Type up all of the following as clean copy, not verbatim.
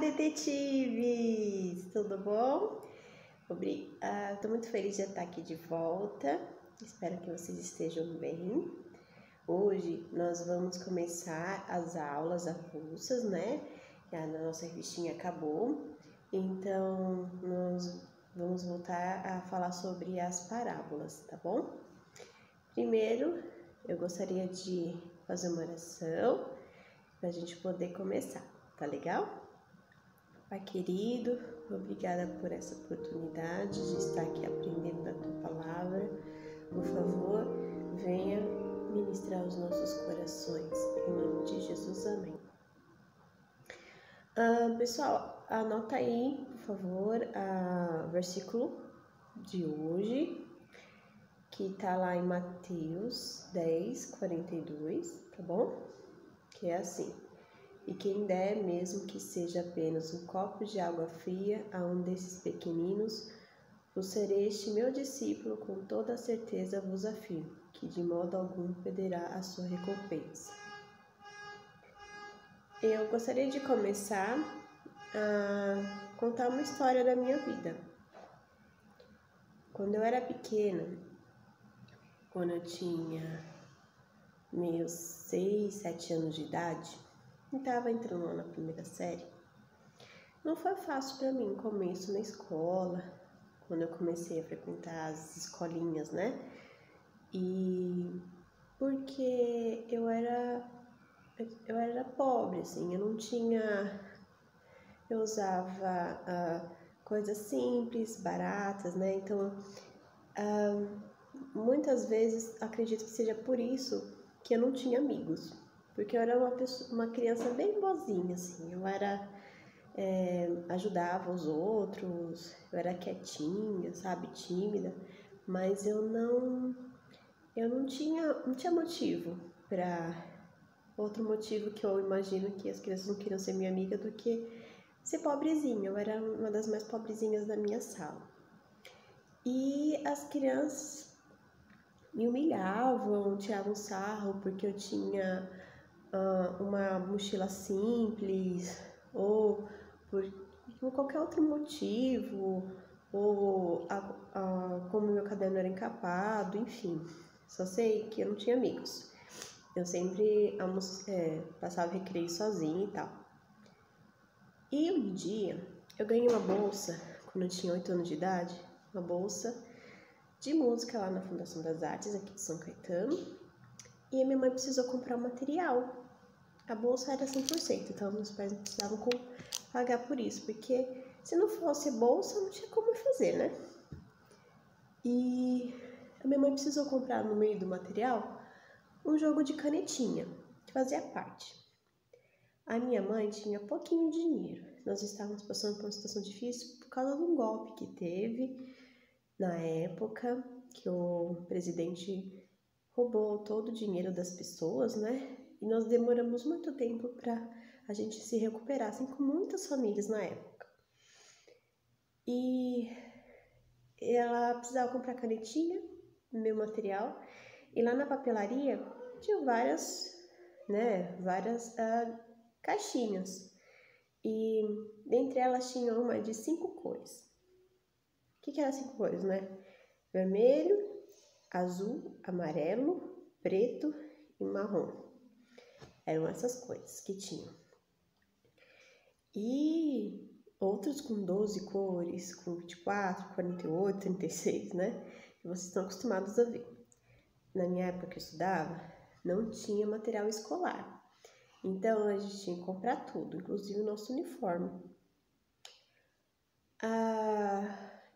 detetives! Tudo bom? Estou muito feliz de estar aqui de volta. Espero que vocês estejam bem. Hoje nós vamos começar as aulas avulsas, né? A nossa revistinha acabou, então nós vamos voltar a falar sobre as parábolas, tá bom? Primeiro, eu gostaria de fazer uma oração para a gente poder começar, tá legal? Pai querido, obrigada por essa oportunidade de estar aqui aprendendo da tua palavra. Por favor, venha ministrar os nossos corações. Em nome de Jesus, amém. Pessoal, anota aí, por favor, o versículo de hoje, que tá lá em Mateus 10, 42, tá bom? Que é assim: e quem der, mesmo que seja apenas um copo de água fria a um desses pequeninos, por ser este meu discípulo, com toda certeza vos afirmo, que de modo algum perderá a sua recompensa. Eu gostaria de começar a contar uma história da minha vida. Quando eu era pequena, quando eu tinha meus 6, 7 anos de idade, eu estava entrando lá na primeira série. Não foi fácil para mim o começo na escola, quando eu comecei a frequentar as escolinhas, né? E porque eu era pobre, assim, eu usava coisas simples, baratas, né? Então, muitas vezes, acredito que seja por isso que eu não tinha amigos, porque eu era uma criança bem boazinha, assim, ajudava os outros, eu era quietinha, sabe, tímida, mas eu não tinha motivo para outro motivo que eu imagino que as crianças não queriam ser minha amiga do que ser pobrezinha. Eu era uma das mais pobrezinhas da minha sala. E as crianças me humilhavam, tiravam sarro porque eu tinha uma mochila simples, ou por qualquer outro motivo, ou como meu caderno era encapado, enfim. Só sei que eu não tinha amigos. Eu sempre passava recreio sozinha e tal. E um dia eu ganhei uma bolsa, quando eu tinha 8 anos de idade, uma bolsa de música lá na Fundação das Artes, aqui de São Caetano. E a minha mãe precisou comprar um material. A bolsa era 100%, então meus pais não precisavam pagar por isso, porque se não fosse bolsa, não tinha como fazer, né? E a minha mãe precisou comprar no meio do material um jogo de canetinha, que fazia parte. A minha mãe tinha pouquinho dinheiro. Nós estávamos passando por uma situação difícil por causa de um golpe que teve na época, que o presidente roubou todo o dinheiro das pessoas, né? E nós demoramos muito tempo para a gente se recuperar, assim como muitas famílias na época. E ela precisava comprar canetinha, meu material, e lá na papelaria tinha várias caixinhas. E dentre elas tinha uma de 5 cores. O que era 5 cores, né? Vermelho, azul, amarelo, preto e marrom. Eram essas cores que tinham. E outros com 12 cores, com 24, 48, 36, né? Que vocês estão acostumados a ver. Na minha época que eu estudava, não tinha material escolar. Então, a gente tinha que comprar tudo, inclusive o nosso uniforme.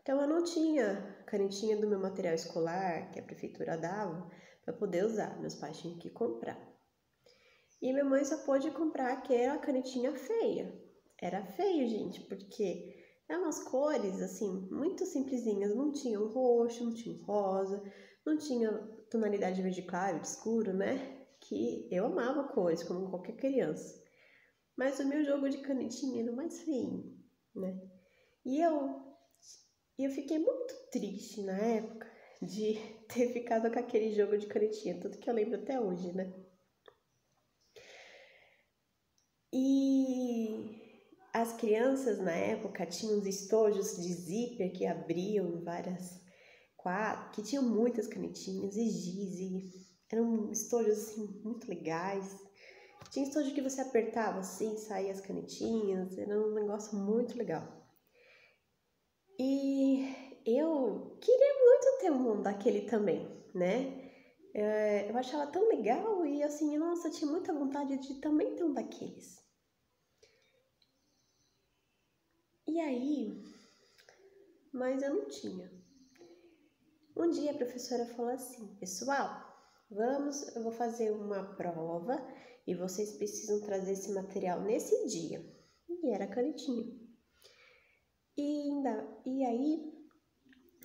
Então, eu não tinha canetinha do meu material escolar, que a prefeitura dava, para poder usar. Meus pais tinham que comprar. E minha mãe só pôde comprar aquela canetinha feia. Era feio, gente, porque eram umas cores, assim, muito simplesinhas. Não tinha um roxo, não tinha um rosa, não tinha tonalidade verde claro, escuro, né? Que eu amava cores, como qualquer criança. Mas o meu jogo de canetinha era o mais feio, né? E eu fiquei muito triste na época de ter ficado com aquele jogo de canetinha, tanto que eu lembro até hoje, né? E as crianças na época tinham uns estojos de zíper que abriam várias quadros, que tinham muitas canetinhas e giz, e eram estojos assim muito legais. Tinha estojo que você apertava assim, saía as canetinhas, era um negócio muito legal. E eu queria muito ter um daquele também, né? Eu achava tão legal e assim, nossa, eu tinha muita vontade de também ter um daqueles. E aí, mas eu não tinha. Um dia a professora falou assim: pessoal, eu vou fazer uma prova e vocês precisam trazer esse material nesse dia. E era canetinha. E aí,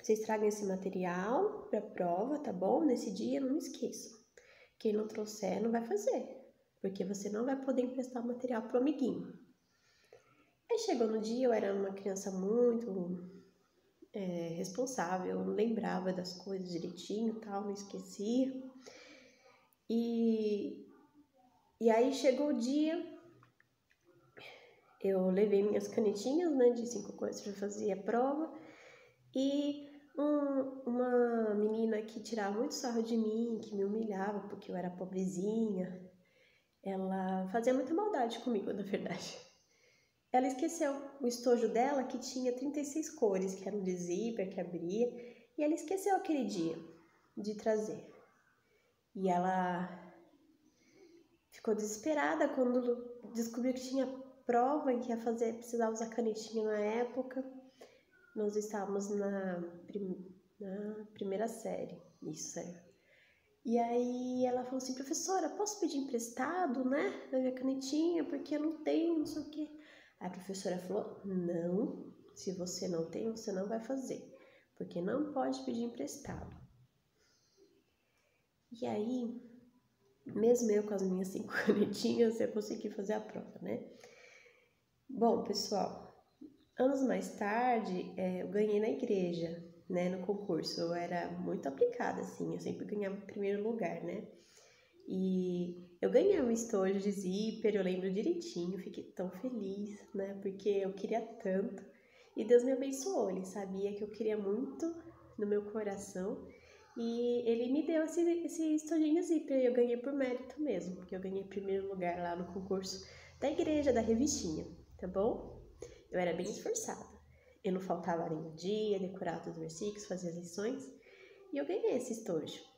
vocês tragam esse material para a prova, tá bom? Nesse dia, não me esqueçam. Quem não trouxer, não vai fazer, porque você não vai poder emprestar o material pro amiguinho. Aí chegou no dia, eu era uma criança muito responsável, não lembrava das coisas direitinho e tal, não esquecia. E aí chegou o dia, eu levei minhas canetinhas, né, de 5 coisas para fazer a prova, e uma menina que tirava muito sarro de mim, que me humilhava porque eu era pobrezinha, ela fazia muita maldade comigo, na verdade. Ela esqueceu o estojo dela, que tinha 36 cores, que era um de zíper, que abria, e ela esqueceu aquele dia de trazer. E ela ficou desesperada quando descobriu que tinha prova e que precisava usar canetinha na época. Nós estávamos na primeira série, isso é. E aí ela falou assim: professora, posso pedir emprestado, né, da minha canetinha, porque eu não tenho, não sei o quê. A professora falou: não, se você não tem, você não vai fazer, porque não pode pedir emprestado. E aí, mesmo eu com as minhas 5 canetinhas, eu consegui fazer a prova, né? Bom, pessoal, anos mais tarde, eu ganhei na igreja, né, no concurso. Eu era muito aplicada, assim, eu sempre ganhava em primeiro lugar, né? E eu ganhei um estojo de zíper, eu lembro direitinho, fiquei tão feliz, né? Porque eu queria tanto. E Deus me abençoou, Ele sabia que eu queria muito no meu coração. E Ele me deu esse estojinho de zíper, e eu ganhei por mérito mesmo, porque eu ganhei primeiro lugar lá no concurso da igreja, da revistinha, tá bom? Eu era bem esforçada. Eu não faltava nenhum dia, decorava os versículos, fazia as lições, e eu ganhei esse estojo.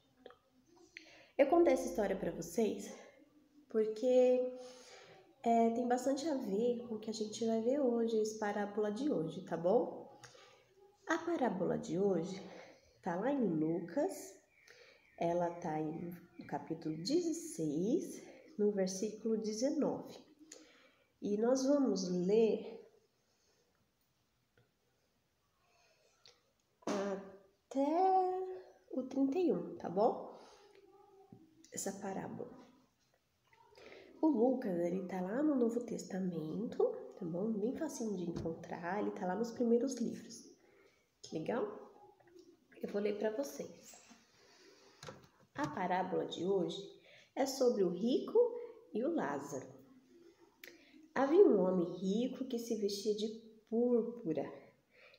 Eu contei essa história para vocês porque tem bastante a ver com o que a gente vai ver hoje, a parábola de hoje, tá bom? A parábola de hoje tá lá em Lucas, ela tá no capítulo 16, no versículo 19. E nós vamos ler até o 31, tá bom? Essa parábola. O Lucas, ele tá lá no Novo Testamento, tá bom? Bem facinho de encontrar, ele tá lá nos primeiros livros. Que legal? Eu vou ler para vocês. A parábola de hoje é sobre o rico e o Lázaro. Havia um homem rico que se vestia de púrpura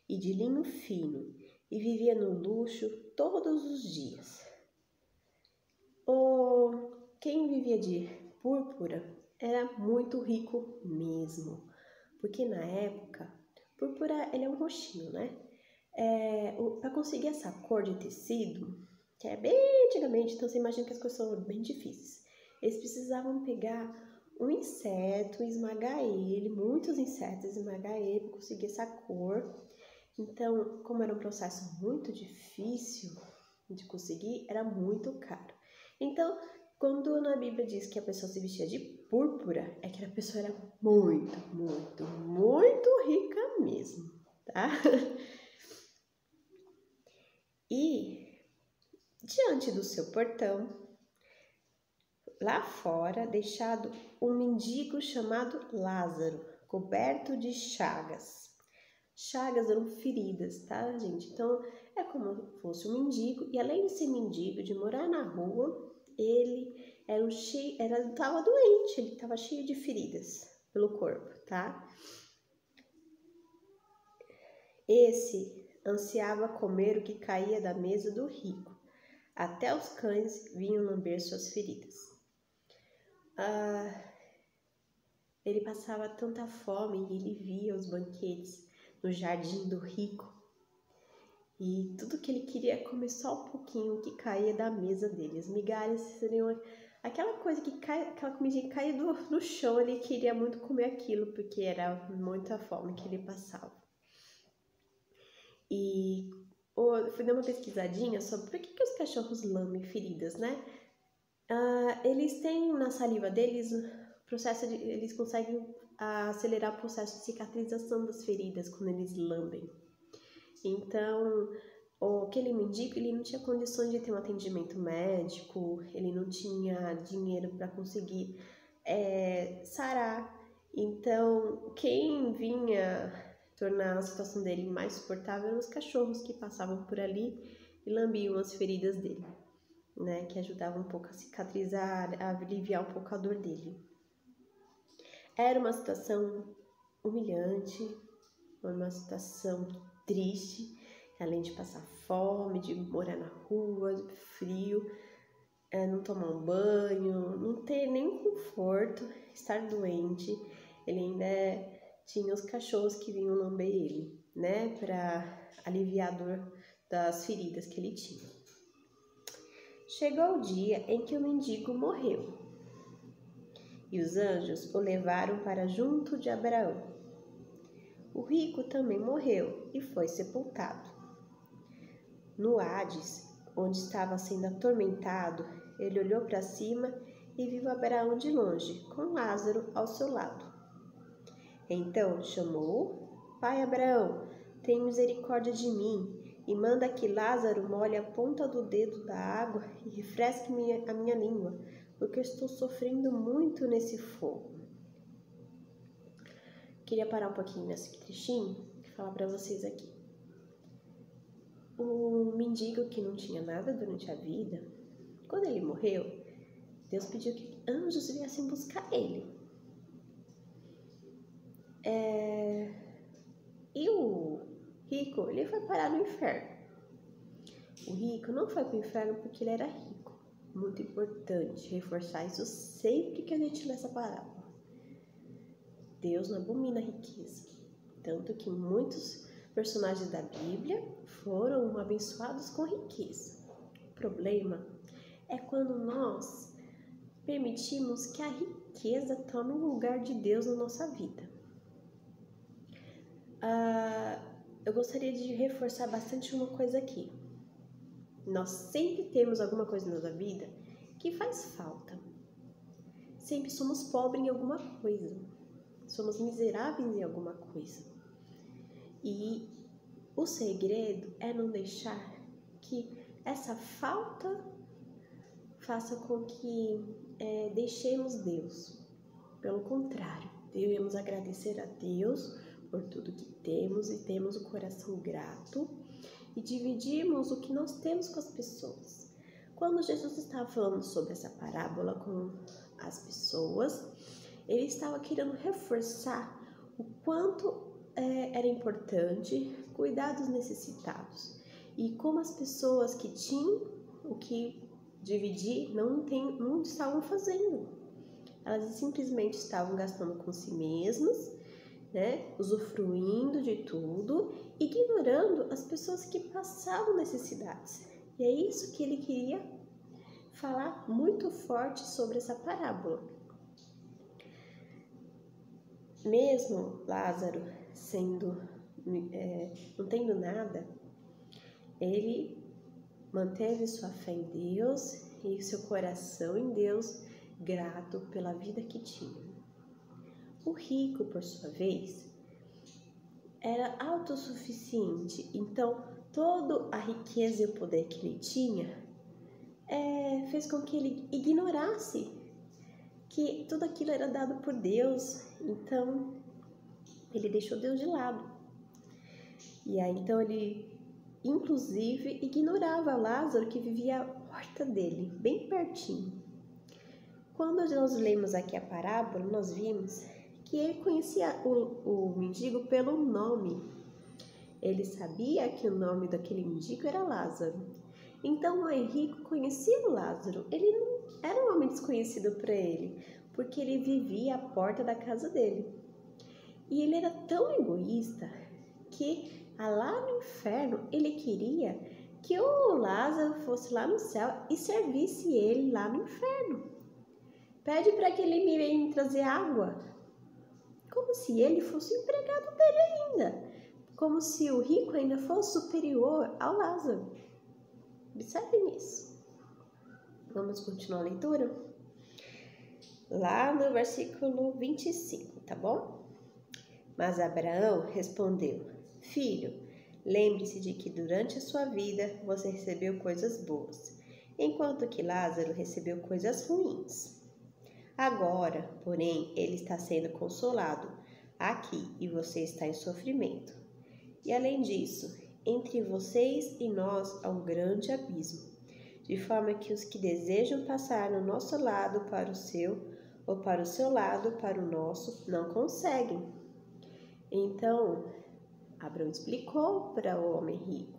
e de linho fino e vivia no luxo todos os dias. Quem vivia de púrpura era muito rico mesmo, porque na época, púrpura ele é um roxinho, né? Para conseguir essa cor de tecido, que é bem antigamente, então você imagina que as coisas são bem difíceis. Eles precisavam pegar um inseto, esmagar ele, muitos insetos, esmagar ele para conseguir essa cor. Então, como era um processo muito difícil de conseguir, era muito caro. Então, quando na Bíblia diz que a pessoa se vestia de púrpura, é que a pessoa era muito, muito, muito rica mesmo, tá? E diante do seu portão, lá fora, deixado um mendigo chamado Lázaro, coberto de chagas. Chagas eram feridas, tá, gente? Então, é como se fosse um mendigo, e além de ser mendigo, de morar na rua, ele estava doente, ele estava cheio de feridas pelo corpo, tá? Esse ansiava comer o que caía da mesa do rico. Até os cães vinham lamber suas feridas. Ele passava tanta fome e ele via os banquetes no jardim do rico. E tudo que ele queria é comer só um pouquinho que caía da mesa dele. As migalhas seriam aquela coisa que cai, aquela comidinha que caía no chão. Ele queria muito comer aquilo porque era muita fome que ele passava. E eu fui dar uma pesquisadinha sobre por que os cachorros lambem feridas, né? Eles têm na saliva deles eles conseguem acelerar o processo de cicatrização das feridas quando eles lambem. Então, aquele mendigo, ele não tinha condições de ter um atendimento médico, ele não tinha dinheiro para conseguir sarar. Então, quem vinha tornar a situação dele mais suportável eram os cachorros que passavam por ali e lambiam as feridas dele, né? Que ajudavam um pouco a cicatrizar, a aliviar um pouco a dor dele. Era uma situação humilhante, uma situação triste, além de passar fome, de morar na rua, de frio, não tomar um banho, não ter nenhum conforto, estar doente. Ele ainda tinha os cachorros que vinham lamber ele, né, para aliviar a dor das feridas que ele tinha. Chegou o dia em que o mendigo morreu, e os anjos o levaram para junto de Abraão. O rico também morreu e foi sepultado. No Hades, onde estava sendo atormentado, ele olhou para cima e viu Abraão de longe, com Lázaro ao seu lado. Então chamou: Pai Abraão, tem misericórdia de mim e manda que Lázaro molhe a ponta do dedo da água e refresque a minha língua, porque estou sofrendo muito nesse fogo. Queria parar um pouquinho nesse trechinho e falar para vocês aqui. O mendigo que não tinha nada durante a vida, quando ele morreu, Deus pediu que anjos viessem buscar ele. E o rico, ele foi parar no inferno. O rico não foi para o inferno porque ele era rico. Muito importante reforçar isso sempre que a gente lê essa parábola. Deus não abomina a riqueza. Tanto que muitos personagens da Bíblia foram abençoados com riqueza. O problema é quando nós permitimos que a riqueza tome o lugar de Deus na nossa vida. Eu gostaria de reforçar bastante uma coisa aqui. Nós sempre temos alguma coisa na nossa vida que faz falta. Sempre somos pobres em alguma coisa. Somos miseráveis em alguma coisa. E o segredo é não deixar que essa falta faça com que deixemos Deus. Pelo contrário, devemos agradecer a Deus por tudo que temos e temos o coração grato e dividirmos o que nós temos com as pessoas. Quando Jesus estava falando sobre essa parábola com as pessoas, ele estava querendo reforçar o quanto era importante cuidar dos necessitados e como as pessoas que tinham o que dividir não estavam fazendo. Elas simplesmente estavam gastando com si mesmas, né, usufruindo de tudo, ignorando as pessoas que passavam necessidades. E é isso que ele queria falar muito forte sobre essa parábola. Mesmo Lázaro não tendo nada, ele manteve sua fé em Deus e seu coração em Deus, grato pela vida que tinha. O rico, por sua vez, era autossuficiente, então toda a riqueza e o poder que ele tinha fez com que ele ignorasse que tudo aquilo era dado por Deus, então ele deixou Deus de lado. E aí então ele, inclusive, ignorava Lázaro que vivia à porta dele, bem pertinho. Quando nós lemos aqui a parábola, nós vimos que ele conhecia o mendigo pelo nome. Ele sabia que o nome daquele mendigo era Lázaro. Então o Henrique conhecia o Lázaro. Ele não era um homem desconhecido para ele, porque ele vivia à porta da casa dele. E ele era tão egoísta que lá no inferno ele queria que o Lázaro fosse lá no céu e servisse ele lá no inferno. Pede para que ele me venha trazer água, como se ele fosse o empregado dele ainda, como se o rico ainda fosse superior ao Lázaro. Observe nisso. Vamos continuar a leitura? Lá no versículo 25, tá bom? Mas Abraão respondeu: Filho, lembre-se de que durante a sua vida você recebeu coisas boas, enquanto que Lázaro recebeu coisas ruins. Agora, porém, ele está sendo consolado aqui e você está em sofrimento. E além disso, entre vocês e nós há um grande abismo, de forma que os que desejam passar no nosso lado para o seu, ou para o seu lado para o nosso, não conseguem. Então, Abraão explicou para o homem rico: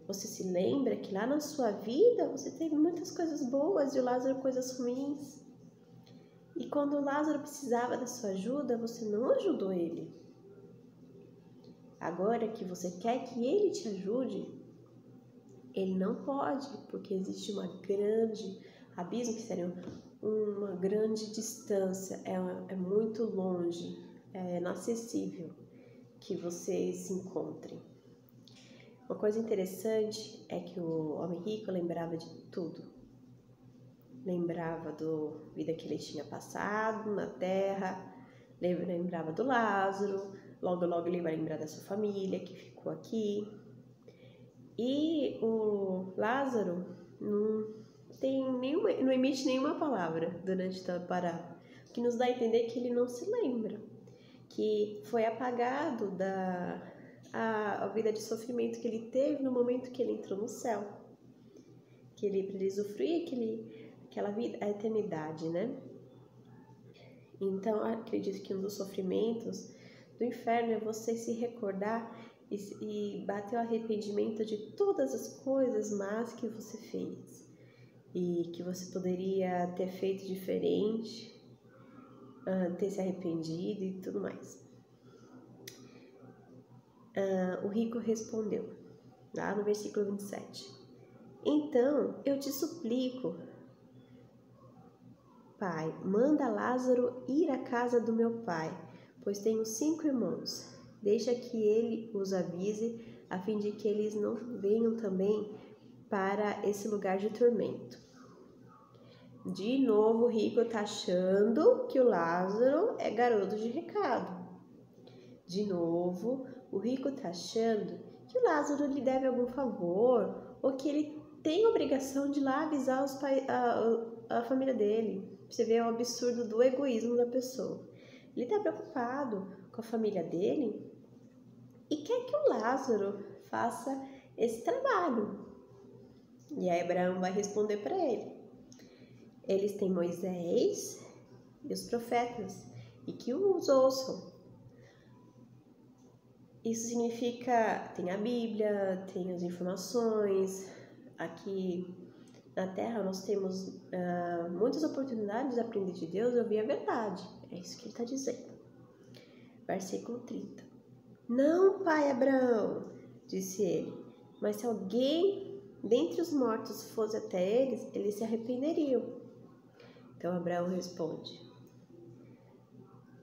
você se lembra que lá na sua vida você teve muitas coisas boas e o Lázaro coisas ruins. E quando o Lázaro precisava da sua ajuda, você não ajudou ele. Agora que você quer que ele te ajude, ele não pode, porque existe uma grande abismo, que seria uma grande distância, é muito longe, é inacessível que vocês se encontrem. Uma coisa interessante é que o homem rico lembrava de tudo. Lembrava da vida que ele tinha passado na terra, lembrava do Lázaro, logo ele vai lembrar da sua família que ficou aqui. E o Lázaro não emite nenhuma palavra durante toda a parada, o que nos dá a entender que ele não se lembra, que foi apagado a vida de sofrimento que ele teve no momento que ele entrou no céu, que ele para usufruir aquela vida, a eternidade, né? Então, acredito que um dos sofrimentos do inferno é você se recordar e bater o arrependimento de todas as coisas más que você fez e que você poderia ter feito diferente, ter se arrependido e tudo mais. O rico respondeu, lá no versículo 27, então eu te suplico, Pai, manda Lázaro ir à casa do meu pai, pois tenho 5 irmãos. Deixa que ele os avise, a fim de que eles não venham também para esse lugar de tormento. De novo, o rico está achando que o Lázaro é garoto de recado. De novo, o rico está achando que o Lázaro lhe deve algum favor, ou que ele tem a obrigação de ir lá avisar a família dele. Você vê o absurdo do egoísmo da pessoa. Ele está preocupado com a família dele e quer que o Lázaro faça esse trabalho. E aí Abraão vai responder para ele: eles têm Moisés e os profetas, e que os ouçam. Isso significa, tem a Bíblia, tem as informações. Aqui na Terra nós temos muitas oportunidades de aprender de Deus e ouvir a verdade. É isso que ele está dizendo. Versículo 30. Não, pai Abraão, disse ele, mas se alguém dentre os mortos fosse até eles se arrependeriam. Então Abraão responde: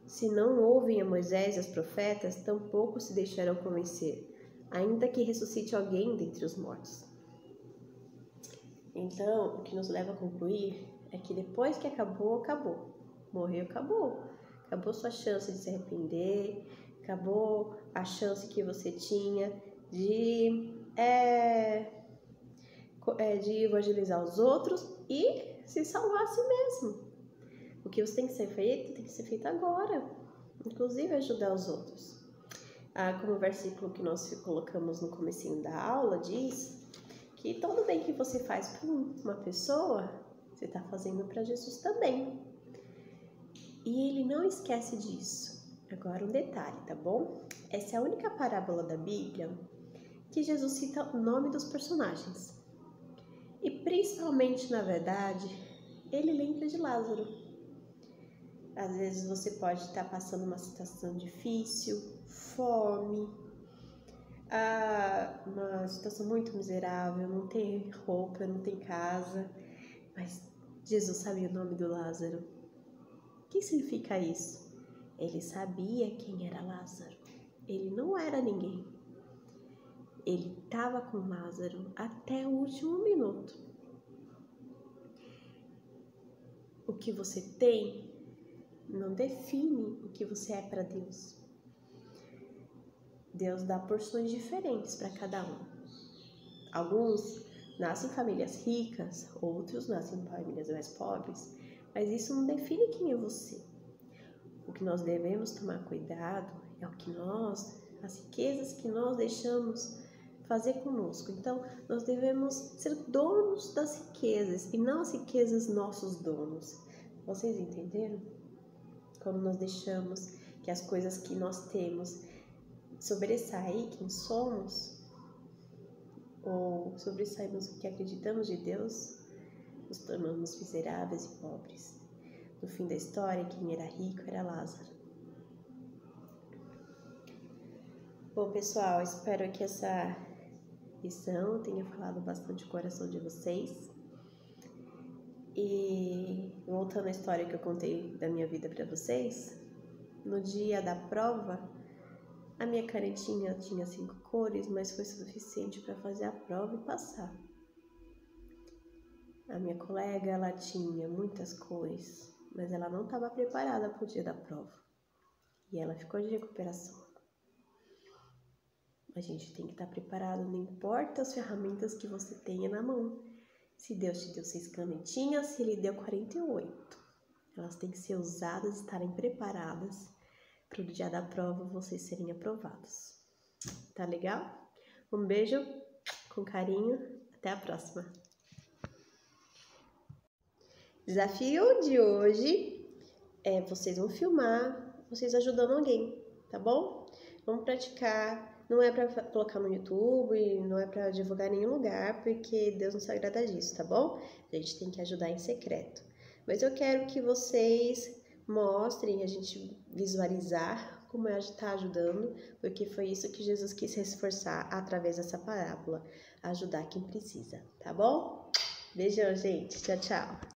se não ouvem a Moisés e os profetas, tampouco se deixarão convencer, ainda que ressuscite alguém dentre os mortos. Então, o que nos leva a concluir é que depois que acabou, acabou. Morreu, acabou. Acabou sua chance de se arrepender, acabou a chance que você tinha de evangelizar os outros e se salvar a si mesmo. O que você tem que ser feito agora, inclusive ajudar os outros. Como o versículo que nós colocamos no comecinho da aula diz, que todo bem que você faz para uma pessoa, você está fazendo para Jesus também. E ele não esquece disso. Agora um detalhe, tá bom? Essa é a única parábola da Bíblia que Jesus cita o nome dos personagens. E principalmente, na verdade, ele lembra de Lázaro. Às vezes você pode estar passando uma situação difícil, fome, uma situação muito miserável, não tem roupa, não tem casa, mas Jesus sabia o nome do Lázaro. O que significa isso? Ele sabia quem era Lázaro. Ele não era ninguém. Ele estava com Lázaro até o último minuto. O que você tem não define o que você é para Deus. Deus dá porções diferentes para cada um. Alguns nascem em famílias ricas, outros nascem em famílias mais pobres, mas isso não define quem é você. O que nós devemos tomar cuidado é as riquezas que nós deixamos fazer conosco. Então, nós devemos ser donos das riquezas e não as riquezas nossos donos. Vocês entenderam? Quando nós deixamos que as coisas que nós temos sobressair quem somos, ou sobressairmos o que acreditamos de Deus, nos tornamos miseráveis e pobres. No fim da história, quem era rico era Lázaro. Bom, pessoal, espero que essa lição tenha falado bastante o coração de vocês. E voltando à história que eu contei da minha vida para vocês, no dia da prova, a minha canetinha tinha 5 cores, mas foi suficiente para fazer a prova e passar. A minha colega, ela tinha muitas cores, mas ela não estava preparada para o dia da prova. E ela ficou de recuperação. A gente tem que estar preparado, não importa as ferramentas que você tenha na mão. Se Deus te deu 6 canetinhas, se Ele deu 48. Elas têm que ser usadas e estarem preparadas para o dia da prova vocês serem aprovados. Tá legal? Um beijo, com carinho, até a próxima. Desafio de hoje é vocês vão filmar, vocês ajudando alguém, tá bom? Vamos praticar. Não é para colocar no YouTube, não é para divulgar em nenhum lugar, porque Deus não se agrada disso, tá bom? A gente tem que ajudar em secreto. Mas eu quero que vocês mostrem, a gente visualizar como é estar ajudando, porque foi isso que Jesus quis reforçar através dessa parábola, ajudar quem precisa, tá bom? Beijão, gente. Tchau, tchau.